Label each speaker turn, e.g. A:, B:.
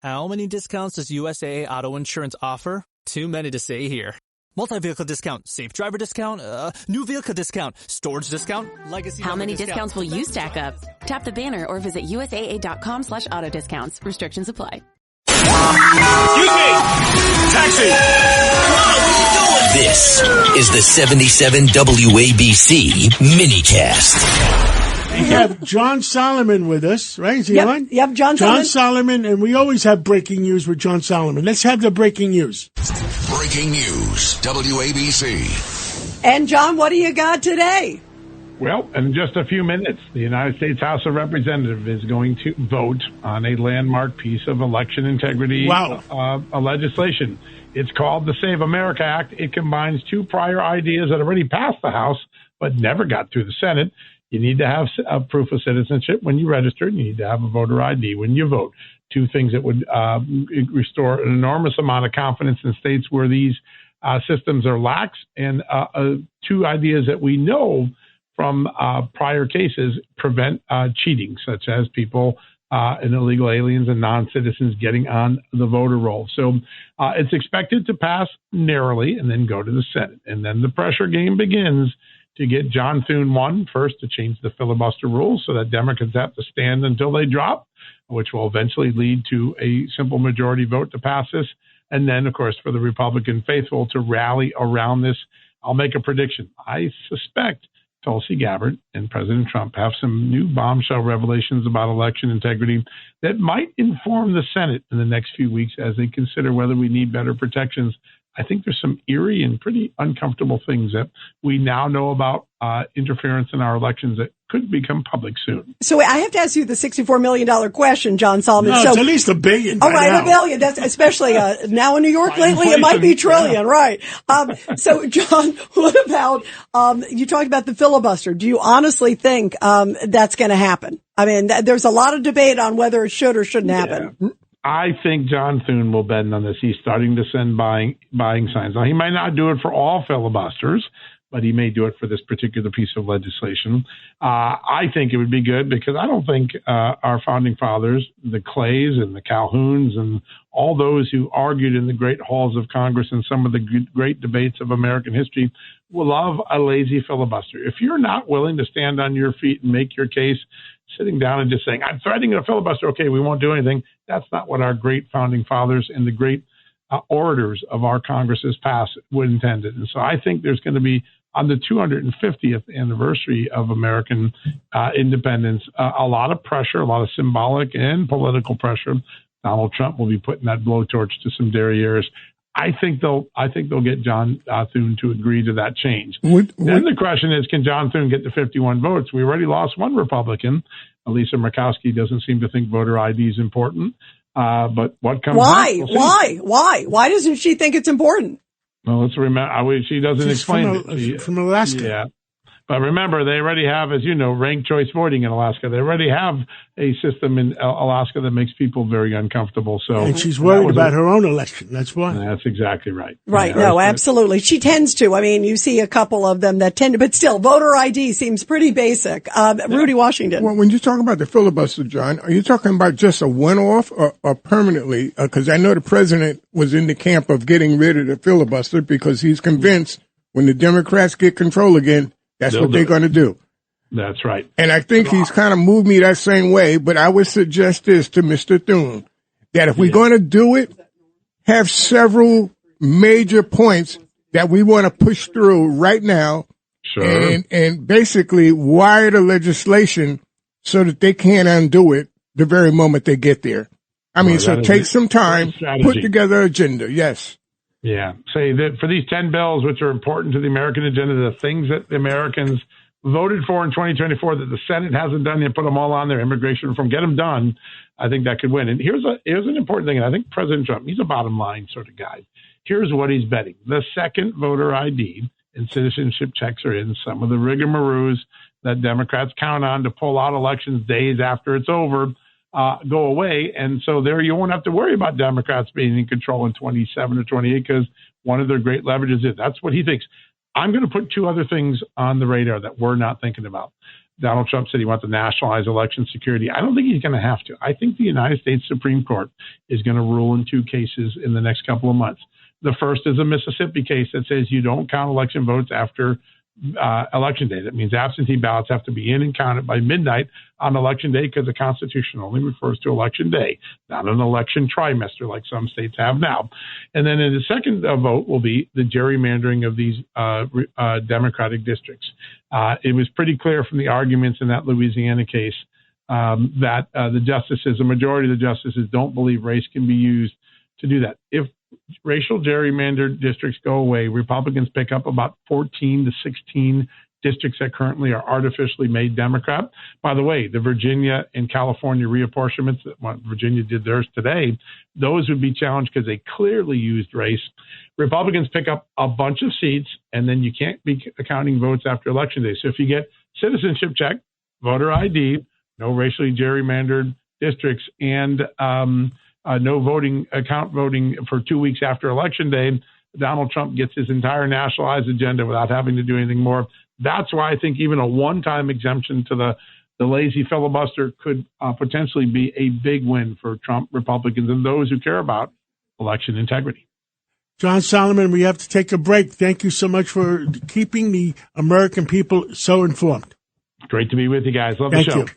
A: How many discounts does USAA Auto Insurance offer? Too many to say here. Multi-vehicle discount, safe driver discount, new vehicle discount, storage discount, legacy.
B: How many discounts will you stack up? Tap the banner or visit USAA.com/auto discounts. Restrictions apply.
C: Excuse me! Taxi!
D: This is the 77 WABC minicast.
E: We have John Solomon with us, right? Is he on?
F: Yep, John
E: Solomon, and we always have breaking news with John Solomon. Let's have the breaking news.
G: Breaking news, WABC.
F: And John, what do you got today?
H: Well, in just a few minutes, the United States House of Representatives is going to vote on a landmark piece of election integrity legislation. It's called the Save America Act. It combines two prior ideas that already passed the House but never got through the Senate. You need to have a proof of citizenship when you register. You need to have a voter ID when you vote. Two things that would restore an enormous amount of confidence in states where these systems are lax, and two ideas that we know from prior cases prevent cheating, such as people and illegal aliens and non-citizens getting on the voter roll. So it's expected to pass narrowly and then go to the Senate. And then the pressure game begins to get John Thune won first, to change the filibuster rules so that Democrats have to stand until they drop, which will eventually lead to a simple majority vote to pass this. And then, of course, for the Republican faithful to rally around this. I'll make a prediction. I suspect Tulsi Gabbard and President Trump have some new bombshell revelations about election integrity that might inform the Senate in the next few weeks as they consider whether we need better protections. I think there's some eerie and pretty uncomfortable things that we now know about interference in our elections that could become public soon.
F: So I have to ask you the $64 million question, John Solomon.
E: No,
F: so,
E: it's at least $1 billion.
F: Oh, right, $1 billion. That's especially now in New York lately, it might be trillion, right? So, John, what about you talked about the filibuster? Do you honestly think that's going to happen? I mean, there's a lot of debate on whether it should or shouldn't happen.
H: Yeah. I think John Thune will bend on this. He's starting to send buying signs. Now, he might not do it for all filibusters, but he may do it for this particular piece of legislation. I think it would be good because I don't think our founding fathers, the Clays and the Calhouns and all those who argued in the great halls of Congress and some of the great debates of American history will love a lazy filibuster. If you're not willing to stand on your feet and make your case, sitting down and just saying, I'm threatening a filibuster, okay, we won't do anything, that's not what our great founding fathers and the great orators of our Congresses past would intend it. And so I think there's going to be, on the 250th anniversary of American independence, a lot of pressure, a lot of symbolic and political pressure. Donald Trump will be putting that blowtorch to some derrieres. I think they'll get John Thune to agree to that change. Then the question is, can John Thune get to 51 votes? We already lost one Republican. Lisa Murkowski doesn't seem to think voter ID is important. But what comes next?
F: Why doesn't she think it's important?
H: Well, let's remember, she doesn't explain it.
E: From Alaska.
H: Yeah. But remember, they already have, as you know, ranked choice voting in Alaska. They already have a system in Alaska that makes people very uncomfortable. So,
E: and she's worried about her own election. That's why.
H: That's exactly right.
F: Right. Yeah, no, absolutely. She tends to. I mean, you see a couple of them that tend to, but still, voter ID seems pretty basic. Rudy Washington.
I: Well, when you talk about the filibuster, John, are you talking about just a one-off or permanently? Because I know the president was in the camp of getting rid of the filibuster because he's convinced when the Democrats get control again, that's what they're going to do.
H: That's right.
I: And I think he's kind of moved me that same way, but I would suggest this to Mr. Thune, that if we're going to do it, have several major points that we want to push through right now.
H: Sure.
I: And basically wire the legislation so that they can't undo it the very moment they get there. I mean, so take some time, put together an agenda. Yes.
H: Yeah. Say that for these 10 bills, which are important to the American agenda, the things that the Americans voted for in 2024 that the Senate hasn't done yet, put them all on there, immigration reform, get them done. I think that could win. And here's an important thing. And I think President Trump, he's a bottom line sort of guy. Here's what he's betting. The second voter ID and citizenship checks are in, some of the rigmaroles that Democrats count on to pull out elections days after it's over go away. And so there you won't have to worry about Democrats being in control in 27 or 28 because one of their great leverages is. That's what he thinks. I'm going to put two other things on the radar that we're not thinking about. Donald Trump said he wants to nationalize election security. I don't think he's going to have to. I think the United States Supreme Court is going to rule in 2 cases in the next couple of months. The first is a Mississippi case that says you don't count election votes after election day. That means absentee ballots have to be in and counted by midnight on election day, because the Constitution only refers to election day, not an election trimester like some states have now. And then in the second vote will be the gerrymandering of these Democratic districts. It was pretty clear from the arguments in that Louisiana case that the majority of the justices don't believe race can be used to do that. If racial gerrymandered districts go away, Republicans pick up about 14 to 16 districts that currently are artificially made Democrat. By the way, the Virginia and California reapportionments, Virginia did theirs today, those would be challenged because they clearly used race. Republicans pick up a bunch of seats, and then you can't be counting votes after Election Day. So if you get citizenship check, voter ID, no racially gerrymandered districts, and no account voting for 2 weeks after Election Day, Donald Trump gets his entire nationalized agenda without having to do anything more. That's why I think even a one-time exemption to the lazy filibuster could potentially be a big win for Trump Republicans and those who care about election integrity.
E: John Solomon, we have to take a break. Thank you so much for keeping the American people so informed.
H: Great to be with you guys. Love the show.
E: Thank you.